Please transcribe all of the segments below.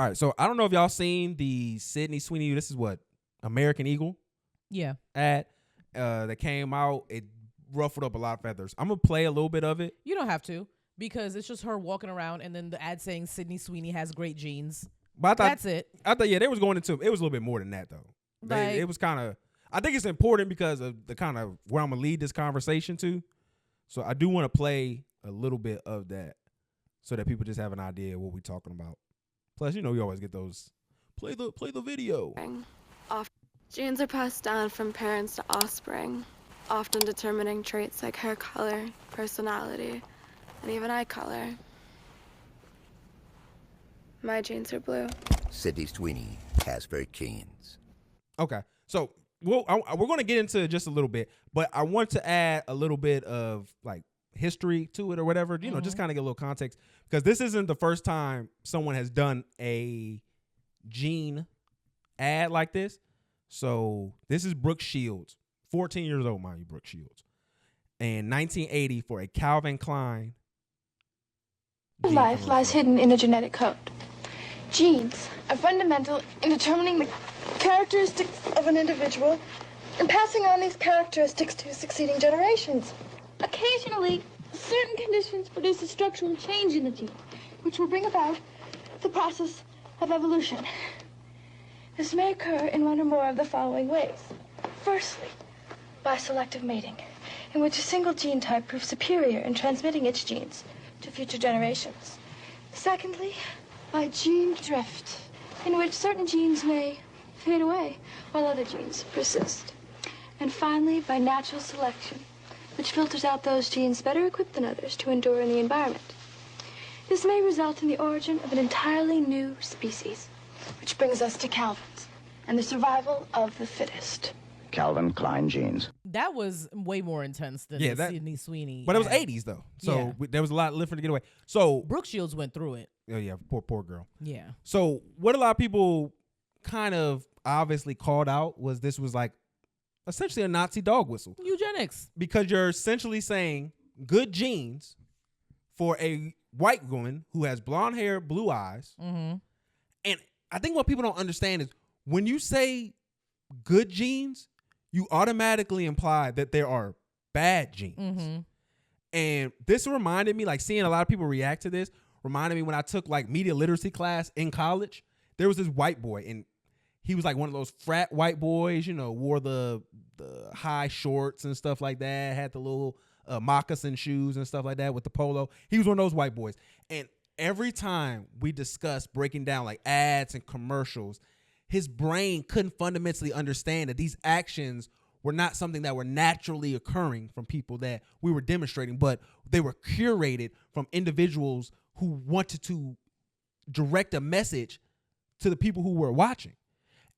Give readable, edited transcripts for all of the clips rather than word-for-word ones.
All right, so I don't know if y'all seen the Sydney Sweeney. This is what American Eagle. Yeah. Ad that came out. It ruffled up a lot of feathers. I'm gonna play a little bit of it. You don't have to, because it's just her walking around and then the ad saying Sydney Sweeney has great genes. But I thought, that's it. I thought they was going into it was a little bit more than that though. It was kind of. I think it's important because of the kind of where I'm gonna lead this conversation to. So I do want to play a little bit of that so that people just have an idea of what we're talking about. Plus, you always get those play the video. Genes are passed down from parents to offspring, often determining traits like hair color, personality, and even eye color. My genes are blue. Sydney Sweeney has very genes. Okay, so we're going to get into it just a little bit, but I want to add a little bit of like history to it or whatever, just kind of get a little context, because this isn't the first time someone has done a gene ad like this. So this is Brooke Shields, 14 years old, mind you, Brooke Shields, in 1980 for a Calvin Klein. Life lies hidden in a genetic code. Genes are fundamental in determining the characteristics of an individual and passing on these characteristics to succeeding generations. Occasionally, certain conditions produce a structural change in the gene, which will bring about the process of evolution. This may occur in one or more of the following ways. Firstly, by selective mating, in which a single gene type proves superior in transmitting its genes to future generations. Secondly, by gene drift, in which certain genes may fade away while other genes persist. And finally, by natural selection, which filters out those genes better equipped than others to endure in the environment. This may result in the origin of an entirely new species, which brings us to Calvin's and the survival of the fittest. Calvin Klein genes. That was way more intense than the Sydney Sweeney. But it was 80s though, so there was a lot different to get away. So Brooke Shields went through it. Oh yeah, poor girl. Yeah. So what a lot of people kind of obviously called out was this was like essentially a Nazi dog whistle. Eugenics. Because you're essentially saying good genes for a white woman who has blonde hair, blue eyes. Mm-hmm. And I think what people don't understand is when you say good genes, you automatically imply that there are bad genes. Mm-hmm. And this reminded me, like seeing a lot of people react to this, reminded me when I took like media literacy class in college. There was this white boy, and he was like one of those frat white boys, wore the high shorts and stuff like that, had the little moccasin shoes and stuff like that with the polo. He was one of those white boys. And every time we discussed breaking down like ads and commercials, his brain couldn't fundamentally understand that these actions were not something that were naturally occurring from people that we were demonstrating, but they were curated from individuals who wanted to direct a message to the people who were watching.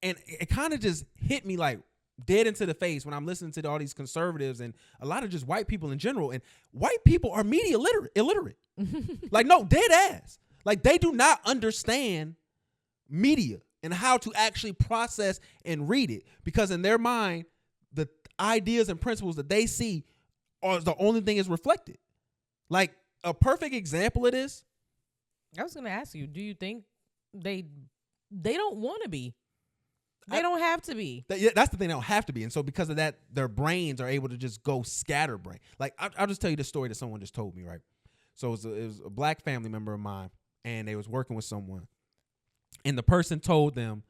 And it kind of just hit me like dead into the face when I'm listening to all these conservatives and a lot of just white people in general. And white people are media illiterate. Like, no, dead ass. Like, they do not understand media and how to actually process and read it, because in their mind, the ideas and principles that they see are the only thing is reflected. Like, a perfect example of this. I was going to ask you, do you think they don't want to be? They don't have to be. That's the thing. They don't have to be. And so because of that, their brains are able to just go scatterbrain. Like, I'll just tell you the story that someone just told me, right? So it was a black family member of mine, and they was working with someone. And the person told them,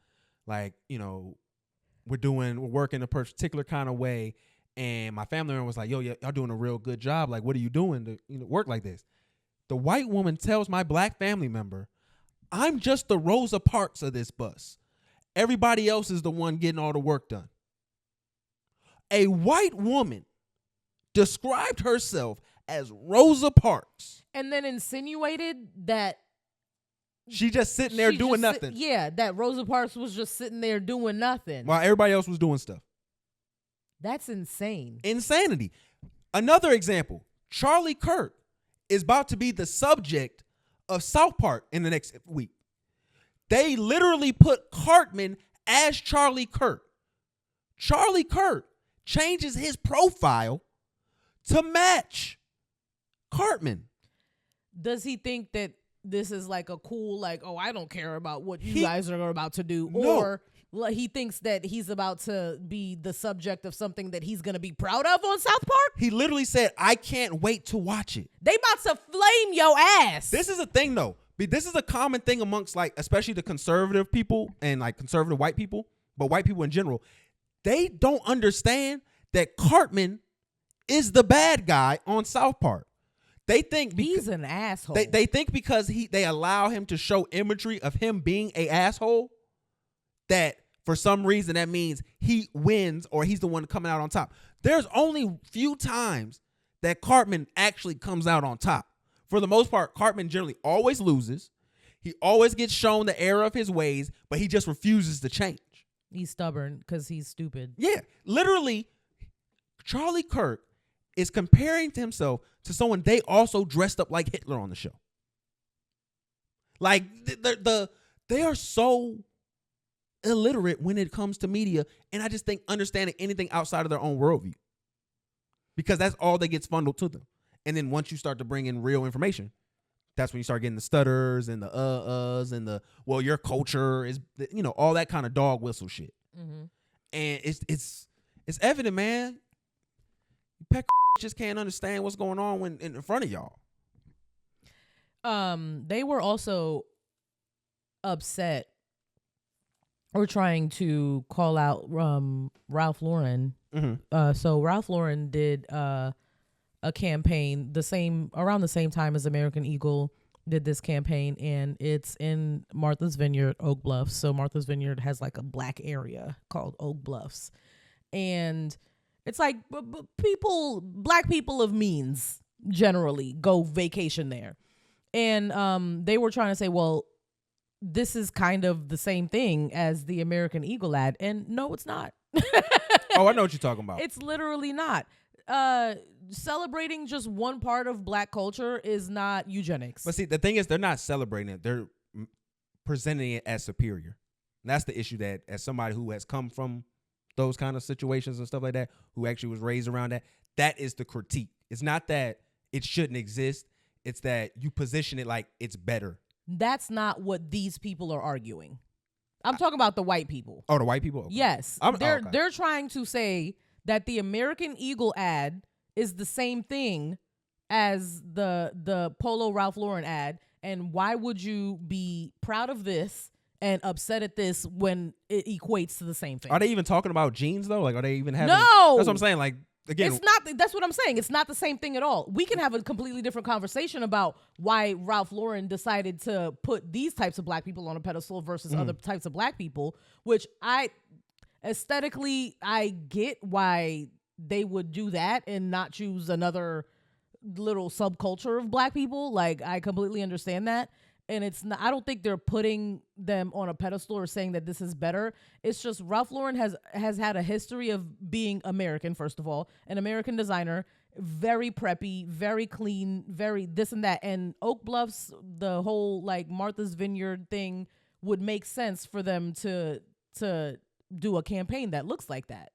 like, we're working a particular kind of way. And my family member was like, yo, y'all doing a real good job. Like, what are you doing to work like this? The white woman tells my black family member, I'm just the Rosa Parks of this bus. Everybody else is the one getting all the work done. A white woman described herself as Rosa Parks. And then insinuated that she just sitting there doing nothing. That Rosa Parks was just sitting there doing nothing while everybody else was doing stuff. That's insane. Insanity. Another example, Charlie Kirk is about to be the subject of South Park in the next week. They literally put Cartman as Charlie Kirk. Charlie Kirk changes his profile to match Cartman. Does he think that this is like a cool, like, oh, I don't care about what you guys are about to do. No. Or he thinks that he's about to be the subject of something that he's going to be proud of on South Park. He literally said, I can't wait to watch it. They about to flame your ass. This is a thing, though. This is a common thing amongst, like, especially the conservative people and, like, conservative white people, but white people in general. They don't understand that Cartman is the bad guy on South Park. They think he's an asshole. They think because they allow him to show imagery of him being a asshole, that for some reason that means he wins or he's the one coming out on top. There's only few times that Cartman actually comes out on top. For the most part, Cartman generally always loses. He always gets shown the error of his ways, but he just refuses to change. He's stubborn because he's stupid. Yeah, literally, Charlie Kirk is comparing himself to someone they also dressed up like Hitler on the show. Like, they are so illiterate when it comes to media, and I just think understanding anything outside of their own worldview, because that's all that gets funneled to them. And then once you start to bring in real information, that's when you start getting the stutters and the uhs and the, well, your culture is, you know, all that kind of dog whistle shit. Mm-hmm. And it's evident, man. Peck just can't understand what's going on when in front of y'all. They were also upset or trying to call out Ralph Lauren. Mm-hmm. So Ralph Lauren did a campaign around the same time as American Eagle did this campaign, and it's in Martha's Vineyard, Oak Bluffs. So Martha's Vineyard has like a black area called Oak Bluffs, and it's like black people of means generally go vacation there. And they were trying to say, well, this is kind of the same thing as the American Eagle ad. And no, it's not. Oh, I know what you're talking about. It's literally not. Celebrating just one part of black culture is not eugenics. But see, the thing is, they're not celebrating it. They're presenting it as superior. And that's the issue, that as somebody who has come from those kind of situations and stuff like that, who actually was raised around that is the critique. It's not that it shouldn't exist. It's that you position it like it's better. That's not what these people are arguing. I'm talking about the white people. Oh, the white people? Okay. Yes. They're trying to say that the American Eagle ad is the same thing as the Polo Ralph Lauren ad. And why would you be proud of this and upset at this when it equates to the same thing? Are they even talking about jeans, though? Like, are they even having... No! That's what I'm saying. Like, again... It's not... That's what I'm saying. It's not the same thing at all. We can have a completely different conversation about why Ralph Lauren decided to put these types of black people on a pedestal versus other types of black people, which aesthetically, I get why they would do that and not choose another little subculture of black people. Like, I completely understand that. And it's not, I don't think they're putting them on a pedestal or saying that this is better. It's just Ralph Lauren has had a history of being American, first of all, an American designer, very preppy, very clean, very this and that. And Oak Bluffs, the whole like Martha's Vineyard thing would make sense for them to do a campaign that looks like that.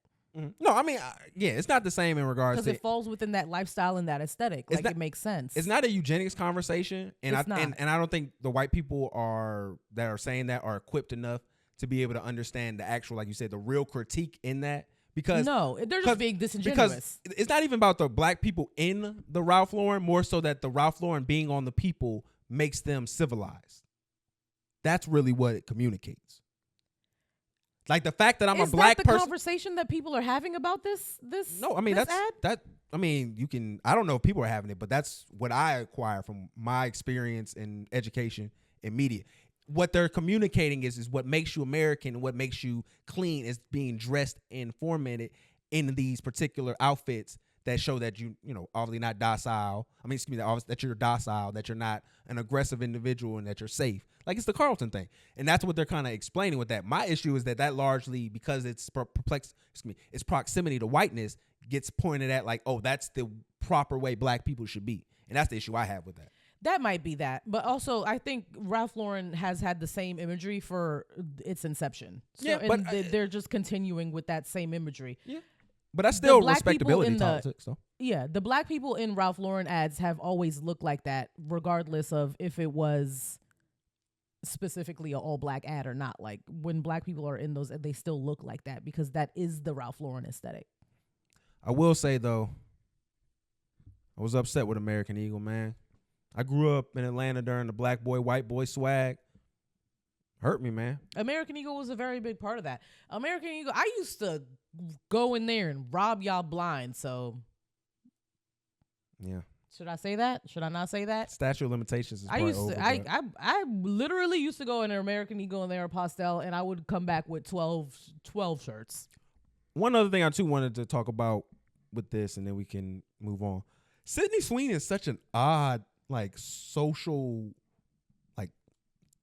No, I mean, yeah, it's not the same in regards to... Because it falls within that lifestyle and that aesthetic. Like, it makes sense. It's not a eugenics conversation. And and I don't think the white people that are saying that are equipped enough to be able to understand the actual, like you said, the real critique in that. Because... No, they're just being disingenuous. Because it's not even about the black people in the Ralph Lauren, more so that the Ralph Lauren being on the people makes them civilized. That's really what it communicates. Like the fact that I'm a black person. Is that the conversation that people are having about this? No, I mean this I mean, you can. I don't know if people are having it, but that's what I acquire from my experience in education and media. What they're communicating is what makes you American, and what makes you clean is being dressed and formatted in these particular outfits that show that you know, obviously not docile. I mean, excuse me, that you're docile, that you're not an aggressive individual, and that you're safe. Like, it's the Carlton thing. And that's what they're kind of explaining with that. My issue is that largely, because it's its proximity to whiteness, gets pointed at like, oh, that's the proper way black people should be. And that's the issue I have with that. That might be that. But also, I think Ralph Lauren has had the same imagery for its inception. So, yeah, but they're just continuing with that same imagery. Yeah. But that's still respectability politics, though. Yeah, the black people in Ralph Lauren ads have always looked like that, regardless of if it was specifically an all black ad or not. Like when black people are in those, they still look like that because that is the Ralph Lauren aesthetic. I will say though, I was upset with American Eagle, man. I grew up in Atlanta during the black boy, white boy swag. Hurt me, man. American Eagle was a very big part of that. American Eagle, I used to go in there and rob y'all blind, so... Yeah. Should I say that? Should I not say that? Statute of limitations is I probably used over. to, I literally used to go in an American Eagle and Aeropostale, and I would come back with 12 shirts. One other thing I too wanted to talk about with this, and then we can move on. Sydney Sweeney is such an odd, like, social, like,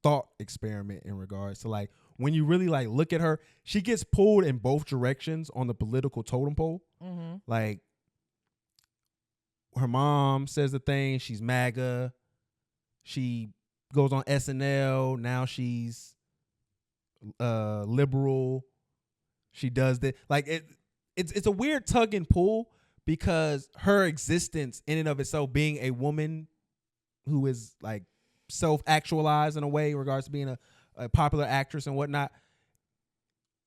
thought experiment in regards to, like, when you really, like, look at her, she gets pulled in both directions on the political totem pole. Mm-hmm. Like, her mom says the thing, she's MAGA. She goes on SNL. Now she's liberal. She does that. Like, it's a weird tug and pull because her existence in and of itself, being a woman who is like self-actualized in a way in regards to being a popular actress and whatnot,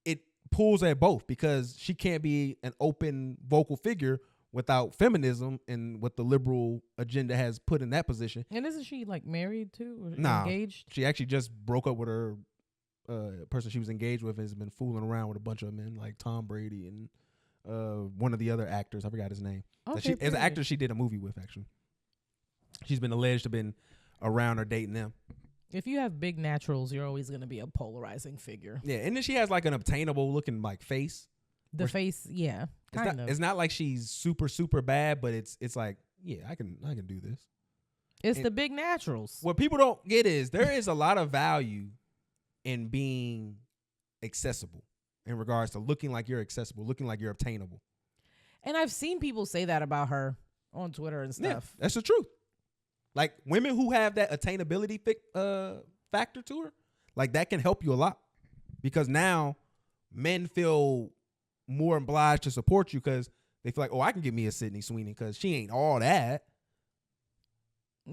it pulls at both because she can't be an open vocal figure without feminism and what the liberal agenda has put in that position. And isn't she like married too or engaged? She actually just broke up with her person she was engaged with and has been fooling around with a bunch of men like Tom Brady and one of the other actors. I forgot his name. Okay, as an actor, she did a movie with, actually. She's been alleged to have been around or dating them. If you have big naturals, you're always going to be a polarizing figure. Yeah, and then she has like an obtainable looking like face. The face, yeah, kind of. It's not like she's super, super bad, but it's like, yeah, I can do this. It's the big naturals. What people don't get is there is a lot of value in being accessible in regards to looking like you're accessible, looking like you're obtainable. And I've seen people say that about her on Twitter and stuff. Yeah, that's the truth. Like women who have that attainability factor to her, like that can help you a lot because now men feel more obliged to support you because they feel like, oh, I can get me a Sydney Sweeney because she ain't all that.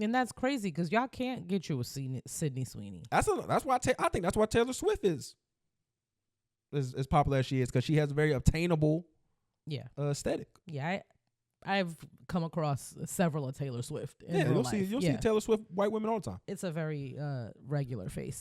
And that's crazy because y'all can't get you a Sydney Sweeney. That's why I think that's why Taylor Swift is as popular as she is because she has a very obtainable aesthetic. Yeah, I've come across several of Taylor Swift. You'll see Taylor Swift white women all the time. It's a very regular face.